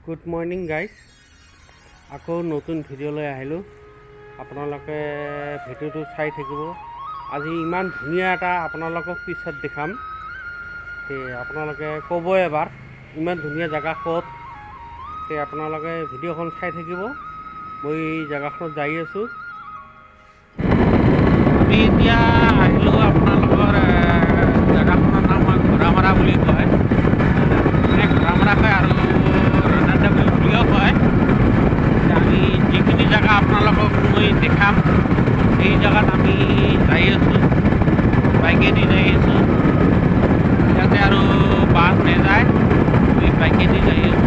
Good morning guys, আকৌ নতুন ভিডিঅ'লৈ আহিলোঁ। আপোনালোকে ভিডিঅ'টো চাই থাকিব। আজি ইমান ধুনীয়া এটা আপোনালোকক পিছত দেখাম। আপোনালোকে ক'ব এবাৰ ইমান ধুনীয়া জেগা ক'ত। আপোনালোকে ভিডিঅ'খন চাই থাকিব। মই জেগাখনত যাই আছোঁ। আমি এতিয়া আহিলোঁ আপোনালোকৰ জেগাখনৰ নাম ঘোঁৰামৰা বুলি কয়। মানে ঘোঁৰামৰা কয় আৰু বুলিও কয়। আমি যিখিনি জেগা আপোনালোকক মই দেখাম সেই জেগাত আমি যাই আছোঁ, বাইকেদি যাই আছোঁ। ইয়াতে আৰু বাছ নাযায়, আমি বাইকেদি যাই আছোঁ।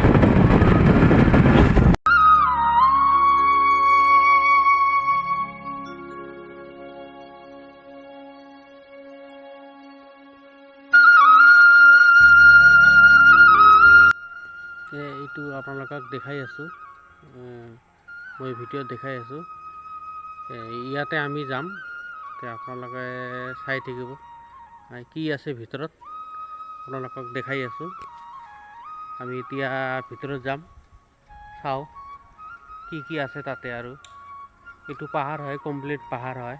এইটো আপোনালোকক দেখাই আছোঁ, মই ভিডিঅ'ত দেখাই আছোঁ। ইয়াতে আমি যাম, আপোনালোকে চাই থাকিব কি আছে ভিতৰত। আপোনালোকক দেখাই আছোঁ। আমি এতিয়া ভিতৰত যাম, চাওঁ কি আছে তাতে। আৰু এইটো পাহাৰ হয়, কমপ্লিট পাহাৰ হয়।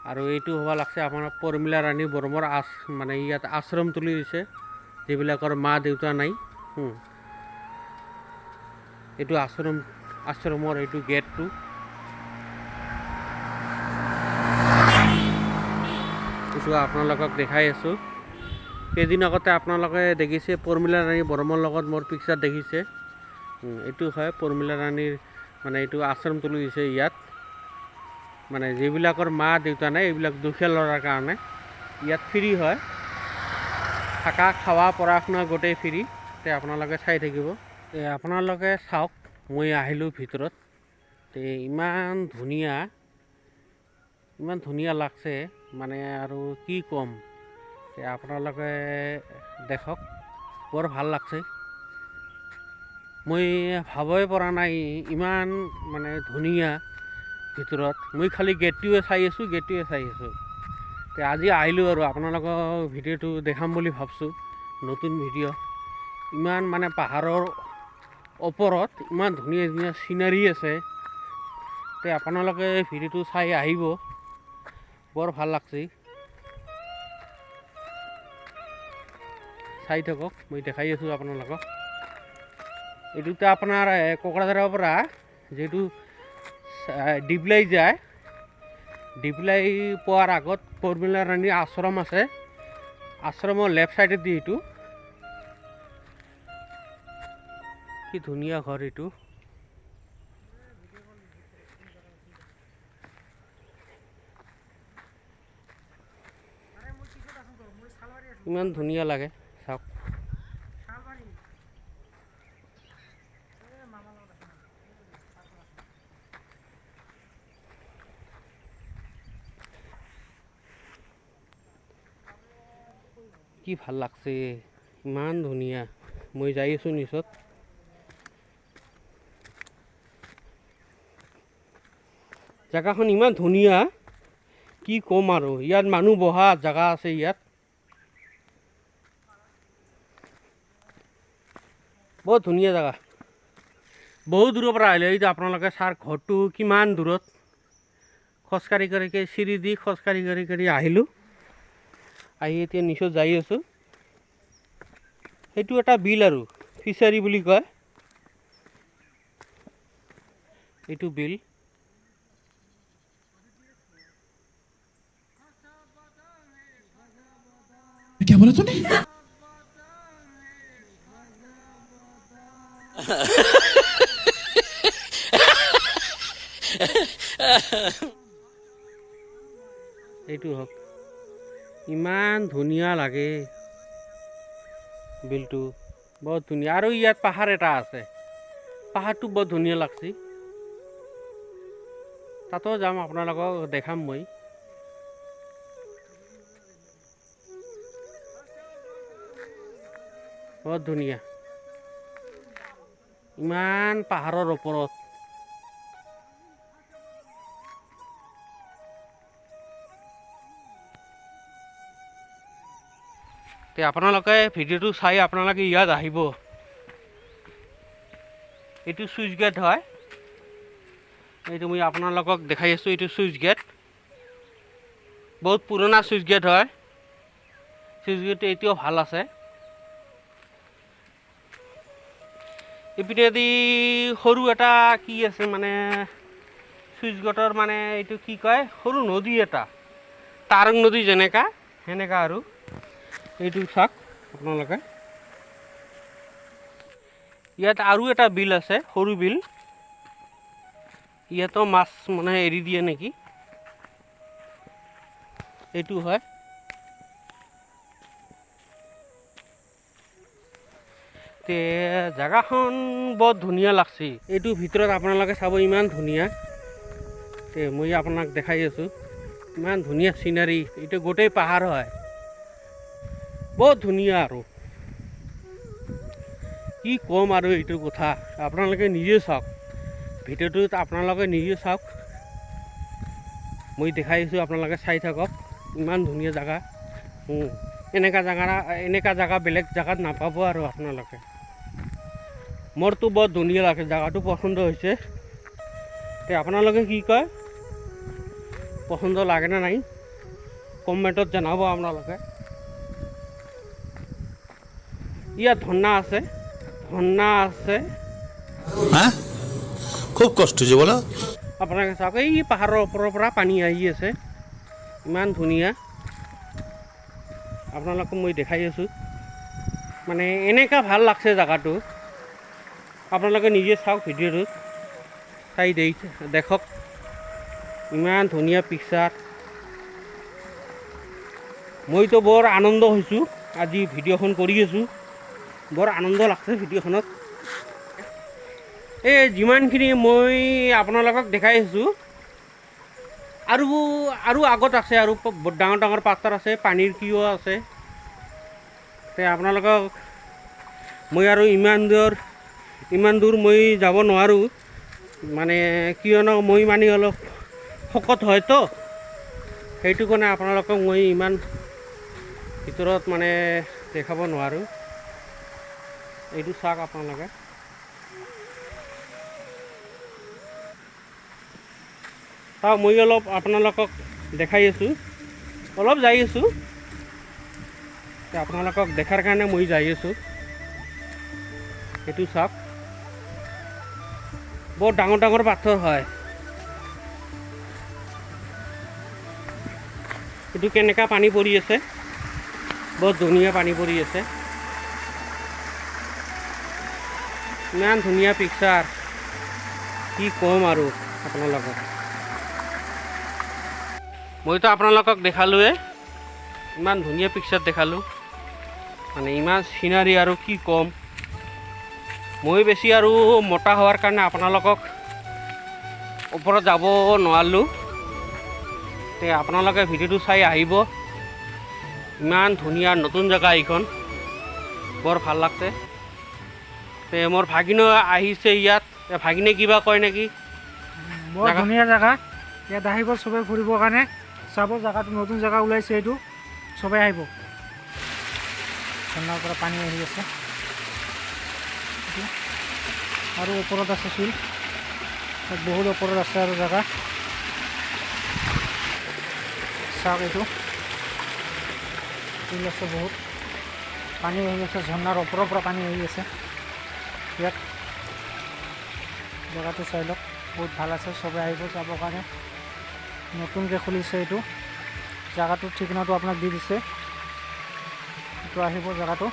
আৰু এইটো হ'ব লাগছে আপোনাৰ পৰ্মিলা ৰাণী বৰ্মাৰ মানে ইয়াত আশ্ৰম তুলি দিছে, যিবিলাকৰ মা দেউতা নাই। এইটো আশ্ৰমৰ এইটো গেটটো। এইটো আপোনালোকক দেখাই আছোঁ। কেইদিন আগতে আপোনালোকে দেখিছে পৰ্মিলা ৰাণী বৰ্মাৰ লগত মোৰ পিকচাৰ দেখিছে। এইটো হয় পৰ্মিলা ৰাণীৰ, মানে এইটো আশ্ৰম তুলি দিছে ইয়াত। মানে যিবিলাকৰ মা দেউতা নাই, এইবিলাক দুখীয়া ল'ৰাৰ কাৰণে ইয়াত ফ্ৰী হয়, থাকা খোৱা পঢ়া শুনা গোটেই ফ্ৰী। আপোনালোকে চাই থাকিব। আপোনালোকে চাওক, মই আহিলোঁ ভিতৰত। ইমান ধুনীয়া লাগছে, মানে আৰু কি ক'ম। আপোনালোকে দেখক, বৰ ভাল লাগছে। মই ভাবই পৰা নাই ইমান মানে ধুনীয়া ভিতৰত। মই খালি গেটটোৱে চাই আছোঁ। আজি আহিলোঁ আৰু আপোনালোকক ভিডিঅ'টো দেখাম বুলি ভাবছোঁ, নতুন ভিডিঅ'। ইমান মানে পাহাৰৰ ওপৰত ইমান ধুনীয়া চিনাৰী আছে। আপোনালোকে ভিডিঅ'টো চাই আহিব, বৰ ভাল লাগছে। চাই থাকক, মই দেখাই আছোঁ আপোনালোকক। এইটোতে আপোনাৰ কোকৰাঝাৰৰ পৰা যিহেতু ডিপলাই যায়, ডিপলাই পোৱাৰ আগত পৰ্মিলা ৰাণীৰ আশ্ৰম আছে। আশ্ৰমৰ লেফ্ট চাইডেদি এইটো। কি ধুনীয়া ঘৰ এইটো। ইমান ধুনীয়া লাগে, চাওক। কি ভাল লাগছে, ইমান ধুনীয়া। মই যাই আছোঁ নিচত। জেগাখন ইমান ধুনীয়া, কি ক'ম আৰু। ইয়াত মানুহ বহা জেগা আছে। ইয়াত বহুত ধুনীয়া জেগা। বহুত দূৰৰ পৰা আহিলে। এইটো আপোনালোকে চাৰ ঘৰটো কিমান দূৰত। খোজকাঢ়ি চিৰি দি খোজকাঢ়ি আহিলোঁ। আহি এতিয়া নিচত যাই আছোঁ। সেইটো এটা বিল আৰু ফিচাৰী বুলি কয় এইটো বিল। क्या बोला तूने? এইটো হওক, ইমান ধুনীয়া লাগে বিলটো, বহুত ধুনীয়া। আৰু ইয়াত পাহাৰ এটা আছে, পাহাৰটো বৰ ধুনীয়া লাগছে। তাতো যাম, আপোনালোকক দেখাম মই। বহুত ধুনীয়া, ইমান পাহাৰৰ ওপৰত। আপোনালোকে ভিডিঅ'টো চাই আপোনালোকে ইয়াত আহিব। এইটো চুইচ গেট হয়। এইটো মই আপোনালোকক দেখাই আছোঁ। এইটো চুইচ গেট, বহুত পুৰণা চুইচ গেট হয়। চুইচ গেট এতিয়াও ভাল আছে। এইপিনেদি সৰু এটা কি আছে মানে চুইচ গেটৰ মানে এইটো কি কয়, সৰু নদী এটা, তাৰং নদী যেনেকা সেনেকা আৰু। এইটো চাওক আপোনালোকে, ইয়াত আৰু এটা বিল আছে, সৰু বিল। ইয়াতো মাছ মানে এৰি দিয়ে নেকি, এইটো হয়। তে জেগাখন বৰ ধুনীয়া লাগছে। এইটো ভিতৰত আপোনালোকে চাব, ইমান ধুনীয়া। তে মই আপোনাক দেখাই আছোঁ, ইমান ধুনীয়া চিনাৰী। এইটো গোটেই পাহাৰ হয়, বহুত ধুনীয়া আৰু কি ক'ম আৰু এইটো কথা। আপোনালোকে নিজে চাওক, ভিডিঅ'টোত আপোনালোকে নিজে চাওক। মই দেখাই আছোঁ, আপোনালোকে চাই থাকক। ইমান ধুনীয়া জেগা। এনেকা জেগা বেলেগ জেগাত নাপাব আৰু আপোনালোকে। মোৰতো বৰ ধুনীয়া লাগে, জেগাটো পচন্দ হৈছে। তে আপোনালোকে কি কয়, পচন্দ লাগে না নাই কমেণ্টত জনাব আপোনালোকে। ইয়াত ঝৰ্ণা আছে, ঝৰ্ণা আছে। হ্যাঁ খুব কষ্ট হচ্ছে বলো। আপোনালোকে চাওক, এই পাহাৰৰ ওপৰৰ পৰা পানী আহি আছে, ইমান ধুনীয়া। আপোনালোকক মই দেখাই আছোঁ, মানে এনেকা ভাল লাগছে জেগাটো। আপোনালোকে নিজে চাওক, ভিডিঅ'টোত চাই দেখক, ইমান ধুনীয়া পিকচাৰ। মইতো বৰ আনন্দ হৈছোঁ আজি ভিডিঅ'খন কৰি আছোঁ, বৰ আনন্দ লাগছে ভিডিঅ'খনত। এই যিমানখিনি মই আপোনালোকক দেখাই আছোঁ, আৰু আগত আছে, আৰু ডাঙৰ ডাঙৰ পাথৰ আছে, পানীৰ কিয় আছে। তে আপোনালোকক মই আৰু ইমান দূৰ মই যাব নোৱাৰোঁ, মানে কিয়নো মই মানে অলপ শকত হয়তো, সেইটো কাৰণে আপোনালোকক মই ইমান ভিতৰত মানে দেখাব নোৱাৰোঁ। এইটো চাওক আপোনালোকে, মই অলপ আপোনালোকক দেখাই আছোঁ, অলপ যাই আছোঁ। আপোনালোকক দেখাৰ কাৰণে মই যাই আছোঁ। এইটো চাওক, বৰ ডাঙৰ ডাঙৰ পাথৰ হয়। এইটো কেনেকা পানী পৰি আছে, বৰ ধুনীয়া পানী পৰি আছে। ইমান ধুনীয়া পিকচাৰ, কি ক'ম আৰু আপোনালোকক। মইতো আপোনালোকক দেখালোৱে, ইমান ধুনীয়া পিকচাৰ দেখালোঁ, মানে ইমান চিনাৰী আৰু কি ক'ম। মই বেছি আৰু মোটা হোৱাৰ কাৰণে আপোনালোকক ওপৰত যাব নোৱাৰিলোঁ। তে আপোনালোকে ভিডিঅ'টো চাই আহিব, ইমান ধুনীয়া নতুন জেগা এইখন, বৰ ভাল লাগছে। তে মোৰ ভাগিনো আহিছে ইয়াত, ভাগিনে কিবা কয় নেকি? বৰ ধুনীয়া জেগা, ইয়াত আহিব চবেই ফুৰিবৰ কাৰণে, চাব জেগাটো, নতুন জেগা ওলাইছে এইটো, চবেই আহিব। ঝৰ্ণাৰ পৰা পানী আহি আছে, আৰু ওপৰত আছে শিল, তাত বহুত ওপৰত আছে আৰু জেগা। চাওক, এইটো শিল আছে, বহুত পানী আহি আছে, ঝৰ্ণাৰ ওপৰৰ পৰা পানী আহি আছে ইয়াত। জেগাটো চাই লওক, বহুত ভাল আছে, চবেই আহিব চাবৰ কাৰণে। নতুনকৈ খুলিছে এইটো, জেগাটোৰ ঠিকনাটো আপোনাক দি দিছে, এইটো আহিব জেগাটো।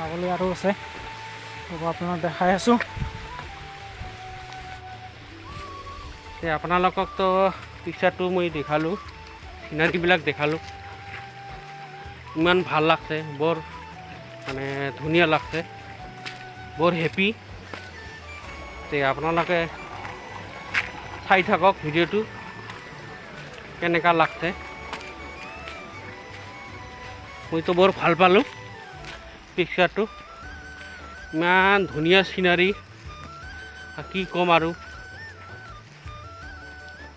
আগলৈ আৰু আছে, আপোনাক দেখাই আছোঁ। আপোনালোককতো পিকচাৰটো মই দেখালোঁ, চিনাৰীবিলাক দেখালোঁ, ইমান ভাল লাগছে, বৰ মানে ধুনীয়া লাগছে, বৰ হেপী। তে আপোনালোকে চাই থাকক ভিডিঅ'টো, কেনেকা লাগছে। মইতো বৰ ভাল পালোঁ পিকচাৰটো, ইমান ধুনীয়া চিনাৰী, কি ক'ম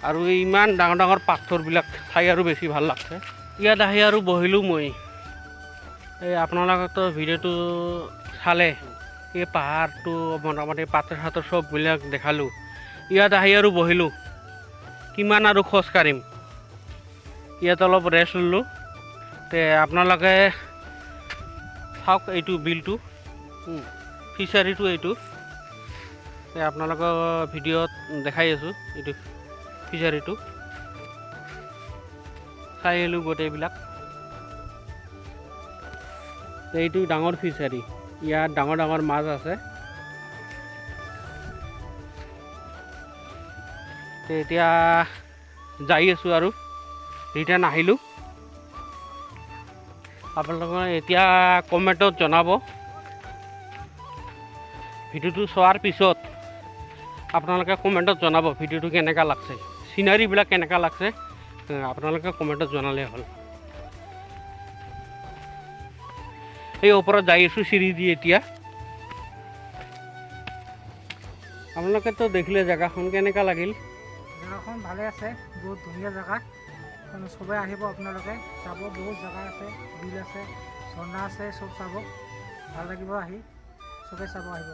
আৰু ইমান ডাঙৰ ডাঙৰ পাথৰবিলাক চাই আৰু বেছি ভাল লাগছে। ইয়াত আহি আৰু বহিলোঁ মই, এই আপোনালোকেতো ভিডিঅ'টো চালে এই পাহাৰটো মোটামুটি পাথৰ চাথৰ চববিলাক দেখালোঁ। ইয়াত আহি আৰু বহিলোঁ, কিমান আৰু খোজ কাঢ়িম। ইয়াত অলপ ৰেষ্ট ল'লোঁ। তে আপোনালোকে চাওক এইটো বিলটো, ফিচাৰীটো এইটো। আপোনালোকৰ ভিডিঅ'ত দেখাই আছোঁ এইটো ফিচাৰীটো। চাই আহিলোঁ গোটেইবিলাক। এইটো ডাঙৰ ফিচাৰী, ইয়াত ডাঙৰ ডাঙৰ মাছ আছে। এতিয়া যাই আছোঁ আৰু ৰিটাৰ্ণ আহিলোঁ। আপোনালোকে এতিয়া কমেণ্টত জনাব, ভিডিঅ'টো চোৱাৰ পিছত আপোনালোকে কমেণ্টত জনাব ভিডিঅ'টো কেনেকুৱা লাগছে, চিনাৰীবিলাক কেনেকুৱা লাগছে। আপোনালোকে কমেণ্টত জনালেই হ'ল। এই ওপৰত যাই আছোঁ চিৰি দি এতিয়া। আপোনালোকেতো দেখিলে জেগাখন কেনেকুৱা লাগিল। জেগাখন ভালে আছে, বহুত ধুনীয়া জেগা। চবেই আহিব আপোনালোকে, চাব বহুত জেগা আছে, বিল আছে, ঝৰ্ণা আছে, চব চাব, ভাল লাগিব আহি, চবেই চাব আহিব।